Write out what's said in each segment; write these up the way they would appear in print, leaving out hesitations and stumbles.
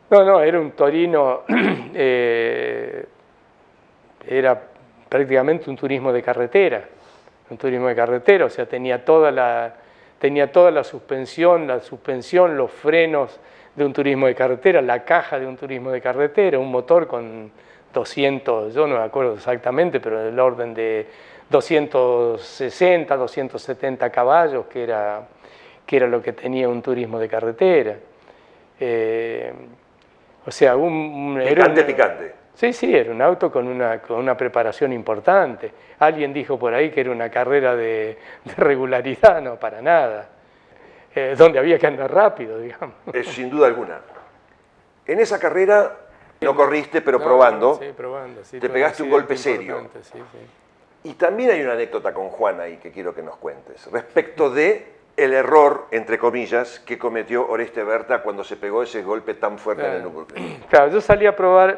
No, no, era un Torino, era prácticamente un turismo de carretera, o sea, tenía toda la suspensión, los frenos de un turismo de carretera, la caja de un turismo de carretera, un motor con 200, yo no me acuerdo exactamente, pero del orden de 260, 270 caballos, que era lo que tenía un turismo de carretera. O sea, Picante. Sí, sí, era un auto con una preparación importante. Alguien dijo por ahí que era una carrera de regularidad, no, para nada. Donde había que andar rápido, digamos. Sin duda alguna. En esa carrera no corriste, pero probando, sí, probando, sí, te pegaste un golpe serio. Sí, sí. Y también hay una anécdota con Juan ahí que quiero que nos cuentes, respecto de el error, entre comillas, que cometió Oreste Berta cuando se pegó ese golpe tan fuerte en el Nürburgring. Claro, yo salí a probar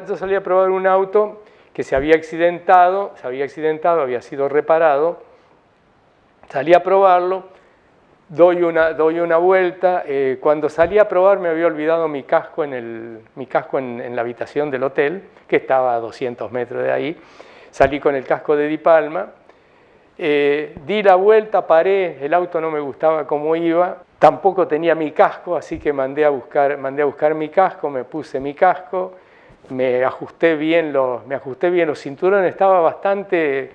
un auto que se había accidentado, había sido reparado, salí a probarlo, doy una vuelta, cuando salí a probar me había olvidado mi casco en la habitación del hotel, que estaba a 200 metros de ahí, salí con el casco de Di Palma, di la vuelta, paré, el auto no me gustaba cómo iba, tampoco tenía mi casco, así que mandé a buscar mi casco, me puse mi casco, me ajusté bien los cinturones, estaba bastante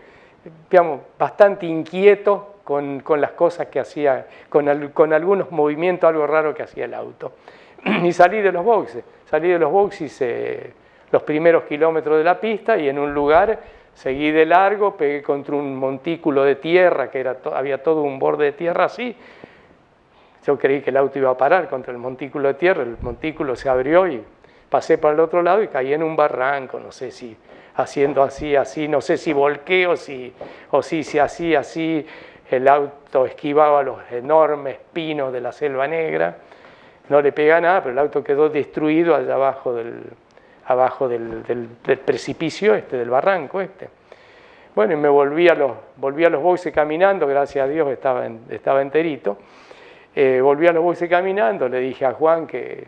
inquieto con las cosas que hacía, con algunos movimientos, algo raro que hacía el auto. Y salí de los boxes, hice los primeros kilómetros de la pista y en un lugar seguí de largo, pegué contra un montículo de tierra, había todo un borde de tierra así. Yo creí que el auto iba a parar contra el montículo de tierra, el montículo se abrió y pasé para el otro lado y caí en un barranco, no sé si haciendo así, no sé si volqué o si así, el auto esquivaba los enormes pinos de la Selva Negra, no le pega nada, pero el auto quedó destruido allá abajo del precipicio del barranco Bueno, y me volví a los boxes caminando, gracias a Dios estaba enterito. Volví a los boxes caminando, le dije a Juan que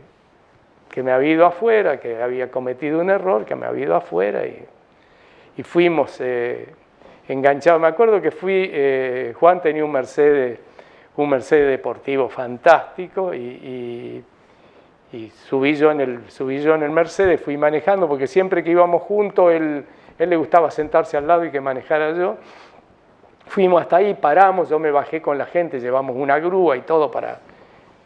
me había ido afuera, que había cometido un error, que me había ido afuera y fuimos enganchados. Me acuerdo que Juan tenía un Mercedes deportivo fantástico y subí yo en el Mercedes, fui manejando, porque siempre que íbamos juntos, él le gustaba sentarse al lado y que manejara yo. Fuimos hasta ahí, paramos, yo me bajé con la gente, llevamos una grúa y todo para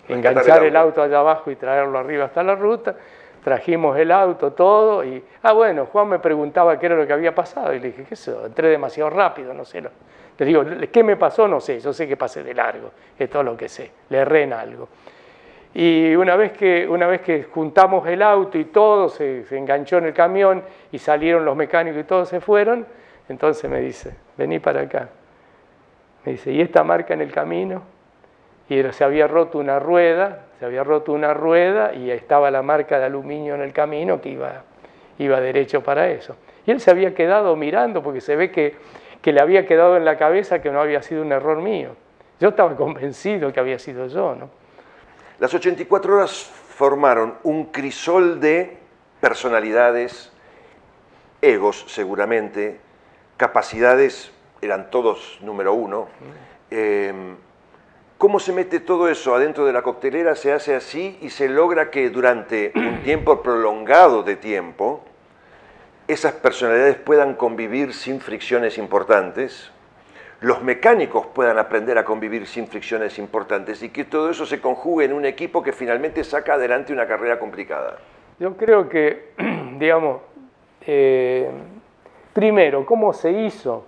enganchar el auto allá abajo y traerlo arriba hasta la ruta. Trajimos el auto, todo, y bueno, Juan me preguntaba qué era lo que había pasado, y le dije, ¿qué es eso? Entré demasiado rápido, no sé. Le digo, ¿qué me pasó? No sé, yo sé que pasé de largo, es todo lo que sé, le erré en algo. Y una vez que juntamos el auto y todo, se enganchó en el camión y salieron los mecánicos y todos se fueron, entonces me dice, vení para acá. Me dice, ¿y esta marca en el camino? Y se había roto una rueda y estaba la marca de aluminio en el camino que iba derecho para eso. Y él se había quedado mirando porque se ve que le había quedado en la cabeza que no había sido un error mío. Yo estaba convencido que había sido yo, ¿no? Las 84 horas formaron un crisol de personalidades, egos seguramente, capacidades, eran todos número uno. ¿Cómo se mete todo eso adentro de la coctelera? Se hace así y se logra que durante un tiempo prolongado de tiempo esas personalidades puedan convivir sin fricciones importantes, los mecánicos puedan aprender a convivir sin fricciones importantes y que todo eso se conjugue en un equipo que finalmente saca adelante una carrera complicada. Yo creo que, digamos, primero, ¿cómo se hizo?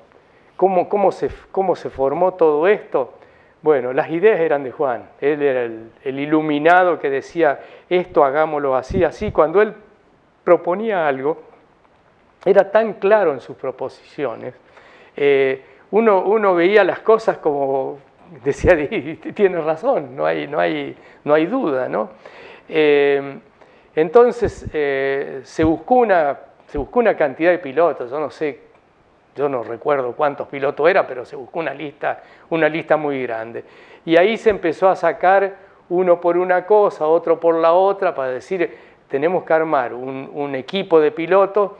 ¿Cómo se formó todo esto? Bueno, las ideas eran de Juan. Él era el iluminado que decía, esto hagámoslo así, así. Cuando él proponía algo, era tan claro en sus proposiciones. Uno veía las cosas como, decía, tiene razón, no hay duda, ¿no? Entonces se buscó una cantidad de pilotos, yo no recuerdo cuántos pilotos era, pero se buscó una lista muy grande. Y ahí se empezó a sacar uno por una cosa, otro por la otra, para decir, tenemos que armar un equipo de pilotos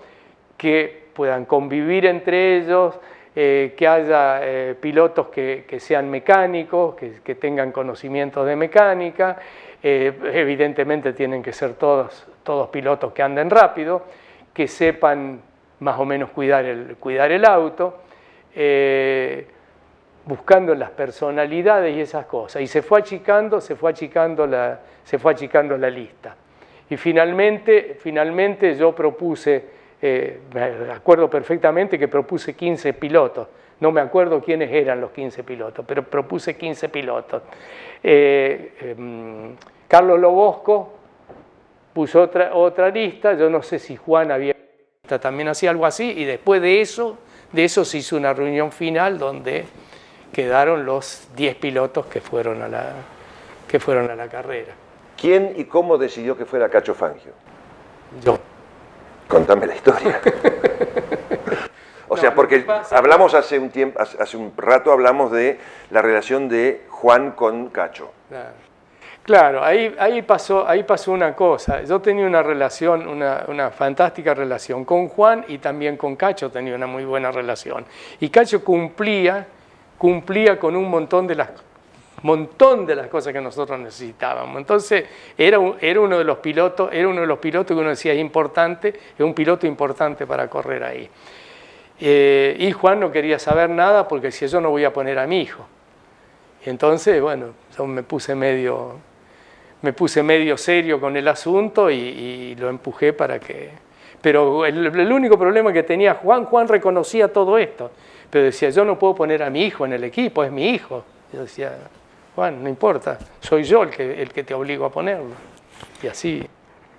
que puedan convivir entre ellos, que haya pilotos que sean mecánicos, que tengan conocimientos de mecánica, evidentemente tienen que ser todos pilotos que anden rápido, que sepan más o menos cuidar el auto, buscando las personalidades y esas cosas. Y se fue achicando la lista. Y finalmente yo propuse, me acuerdo perfectamente que propuse 15 pilotos. No me acuerdo quiénes eran los 15 pilotos, pero propuse 15 pilotos. Carlos Lobosco puso otra lista, yo no sé si Juan también hacía algo así, y después de eso se hizo una reunión final donde quedaron los 10 pilotos que fueron a la carrera. ¿Quién y cómo decidió que fuera Cacho Fangio? Yo. Contame la historia. O sea, porque hablamos hace un rato hablamos de la relación de Juan con Cacho. Claro, ahí pasó una cosa. Yo tenía una relación, una fantástica relación con Juan, y también con Cacho tenía una muy buena relación. Y Cacho cumplía con un montón de las cosas que nosotros necesitábamos. Entonces era uno de los pilotos que uno decía es un piloto importante para correr ahí. Y Juan no quería saber nada porque decía, yo no voy a poner a mi hijo. Y entonces, bueno, yo me puse medio serio con el asunto y lo empujé para que... Pero el único problema que tenía Juan reconocía todo esto, pero decía, yo no puedo poner a mi hijo en el equipo, es mi hijo. Yo decía, Juan, no importa, soy yo el que te obligo a ponerlo. Y así...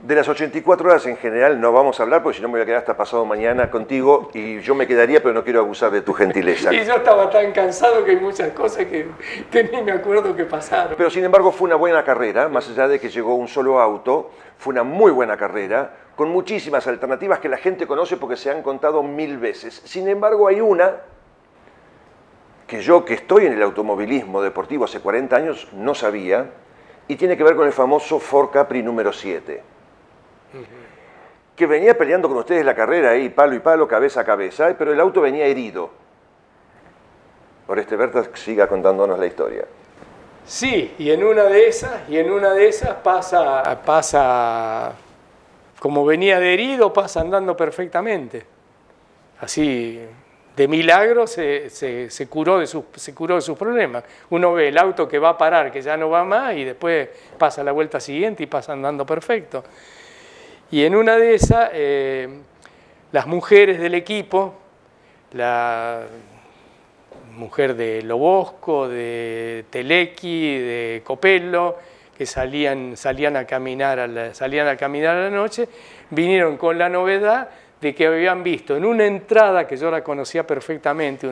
De las 84 horas en general no vamos a hablar, porque si no me voy a quedar hasta pasado mañana contigo, y yo me quedaría, pero no quiero abusar de tu gentileza. Y yo estaba tan cansado que hay muchas cosas que ni me acuerdo que pasaron. Pero sin embargo fue una buena carrera, más allá de que llegó un solo auto, fue una muy buena carrera, con muchísimas alternativas que la gente conoce porque se han contado 1000 veces. Sin embargo hay una que yo, que estoy en el automovilismo deportivo hace 40 años, no sabía, y tiene que ver con el famoso Ford Capri número 7. Que venía peleando con ustedes la carrera ahí, palo y palo, cabeza a cabeza, pero el auto venía herido. Oreste Berta siga contándonos la historia. Sí, y en una de esas pasa, como venía de herido, pasa andando perfectamente. Así, de milagro se curó de sus problemas. Uno ve el auto que va a parar, que ya no va más, y después pasa la vuelta siguiente y pasa andando perfecto. Y en una de esas, las mujeres del equipo, la mujer de Lobosco, de Telequi, de Copello, que salían a caminar a la noche, vinieron con la novedad de que habían visto en una entrada que yo la conocía perfectamente,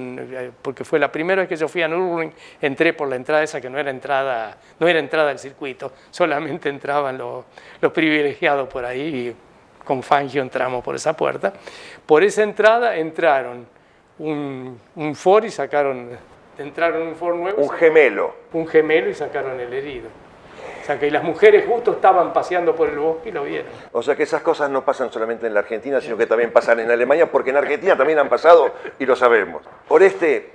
porque fue la primera vez que yo fui a Nürburgring, entré por la entrada esa que no era entrada del circuito, solamente entraban los privilegiados por ahí, y con Fangio entramos por esa puerta. Por esa entrada entraron un Ford y entraron un Ford nuevo. Un gemelo y sacaron el herido. O sea que las mujeres justo estaban paseando por el bosque y lo vieron. O sea que esas cosas no pasan solamente en la Argentina, sino que también pasan en Alemania, porque en Argentina también han pasado y lo sabemos. Oreste,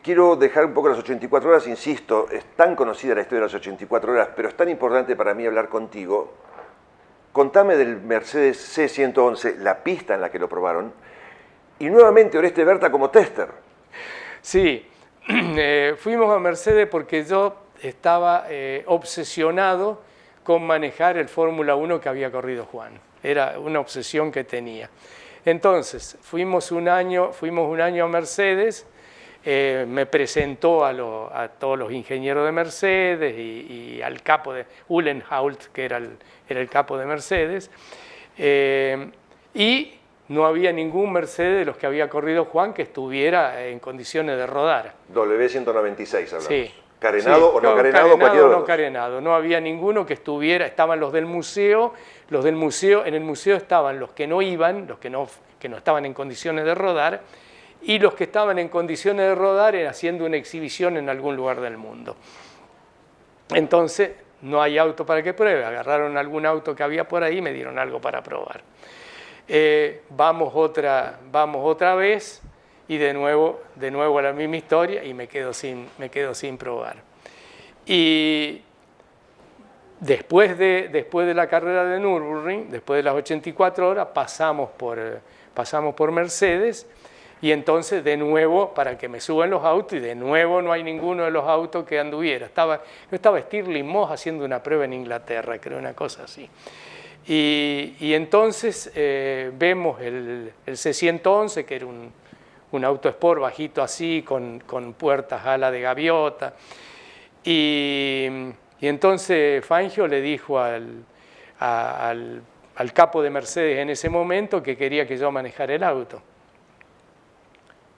quiero dejar un poco las 84 horas, insisto, es tan conocida la historia de las 84 horas, pero es tan importante para mí hablar contigo. Contame del Mercedes C111, la pista en la que lo probaron, y nuevamente Oreste Berta como tester. Sí, fuimos a Mercedes porque yo estaba obsesionado con manejar el Fórmula 1 que había corrido Juan. Era una obsesión que tenía. Entonces, fuimos un año a Mercedes, me presentó a todos los ingenieros de Mercedes y al capo de Uhlenhaut, que era el capo de Mercedes, y no había ningún Mercedes de los que había corrido Juan que estuviera en condiciones de rodar. W196 hablamos. Sí. ¿Carenado o no carenado? Carenado o no carenado. No había ninguno que estuviera, estaban los del museo, en el museo estaban los que no iban, que no estaban en condiciones de rodar, y los que estaban en condiciones de rodar haciendo una exhibición en algún lugar del mundo. Entonces no hay auto para que pruebe. Agarraron algún auto que había por ahí y me dieron algo para probar. Vamos otra vez y de nuevo la misma historia y me quedo sin probar. Y después de la carrera de Nürburgring, después de las 84 horas, pasamos por Mercedes y entonces de nuevo para que me suban los autos y de nuevo no hay ninguno de los autos que anduviera. Yo estaba Stirling Moss haciendo una prueba en Inglaterra, creo, una cosa así. Y entonces vemos el C111, que era un auto sport bajito así, con puertas ala de gaviota. Y entonces Fangio le dijo al capo de Mercedes en ese momento que quería que yo manejara el auto.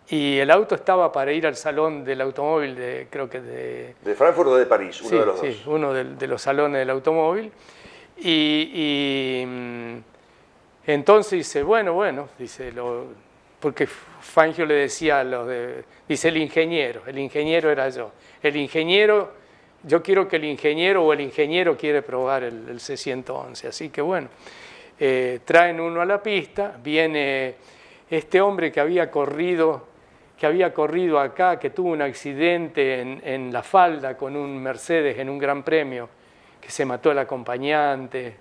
Y el auto estaba para ir al salón del automóvil, creo que de Frankfurt o de París, uno de los dos. Sí, uno de los salones del automóvil. Y entonces dice, bueno, dice, porque Fangio le decía a dice el ingeniero era yo. Yo quiero que el ingeniero quiere probar el C111. Así que bueno, traen uno a la pista, viene este hombre que había corrido acá, que tuvo un accidente en La Falda con un Mercedes en un gran premio, que se mató el acompañante,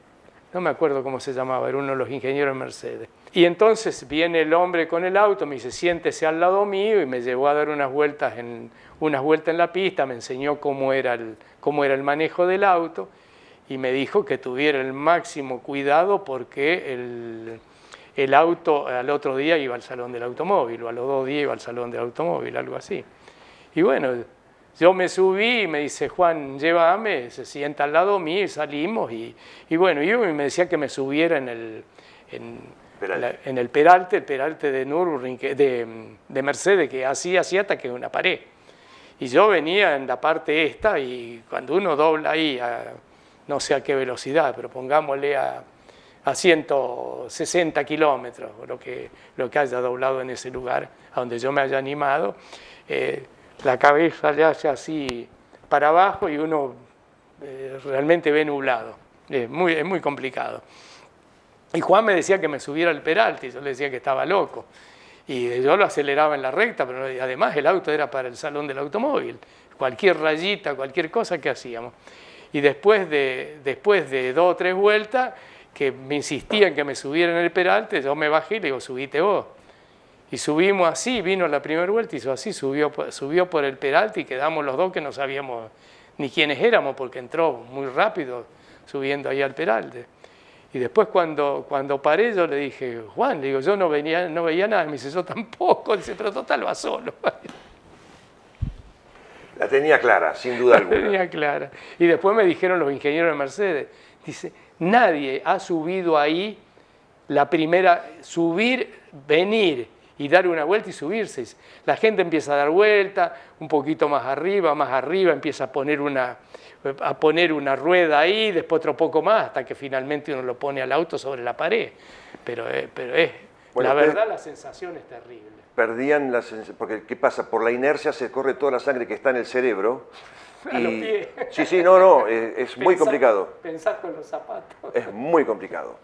no me acuerdo cómo se llamaba, era uno de los ingenieros de Mercedes. Y entonces viene el hombre con el auto, me dice, siéntese al lado mío, y me llevó a dar unas vueltas en la pista, me enseñó cómo era el manejo del auto, y me dijo que tuviera el máximo cuidado porque el auto al otro día iba al salón del automóvil, o a los 2 días iba al salón del automóvil, algo así. Y bueno, yo me subí y me dice, Juan, llévame, se sienta al lado mío y salimos. Y bueno, yo me decía que me subiera en el peralte de Nürburgring, de Mercedes, que así hacía hasta que una pared. Y yo venía en la parte esta y cuando uno dobla ahí, no sé a qué velocidad, pero pongámosle a 160 kilómetros, lo que haya doblado en ese lugar, a donde yo me haya animado, la cabeza le hace así para abajo y uno realmente ve nublado. Es muy complicado. Y Juan me decía que me subiera al peralte, y yo le decía que estaba loco. Y yo lo aceleraba en la recta, pero además el auto era para el salón del automóvil. Cualquier rayita, cualquier cosa que hacíamos. Y después de 2 o 3 vueltas, que me insistían que me subiera en el peralte, yo me bajé y le digo, subite vos. Y subimos así, vino la primera vuelta, hizo así, subió por el peralte y quedamos los dos que no sabíamos ni quiénes éramos, porque entró muy rápido subiendo ahí al peralte. Y después cuando paré yo le dije, Juan, le digo, yo no veía nada. Me dice, yo tampoco. Dice, pero total va solo. La tenía clara, sin duda alguna. La tenía clara. Y después me dijeron los ingenieros de Mercedes, dice, nadie ha subido ahí la primera, subir, venir y dar una vuelta y subirse. La gente empieza a dar vuelta, un poquito más arriba, empieza a poner una rueda ahí, después otro poco más, hasta que finalmente uno lo pone al auto sobre la pared. Pero bueno, la verdad la sensación es terrible. Perdían la sensación, porque ¿qué pasa? Por la inercia se corre toda la sangre que está en el cerebro. A los pies. Sí, no, es muy complicado. Pensar con los zapatos. Es muy complicado.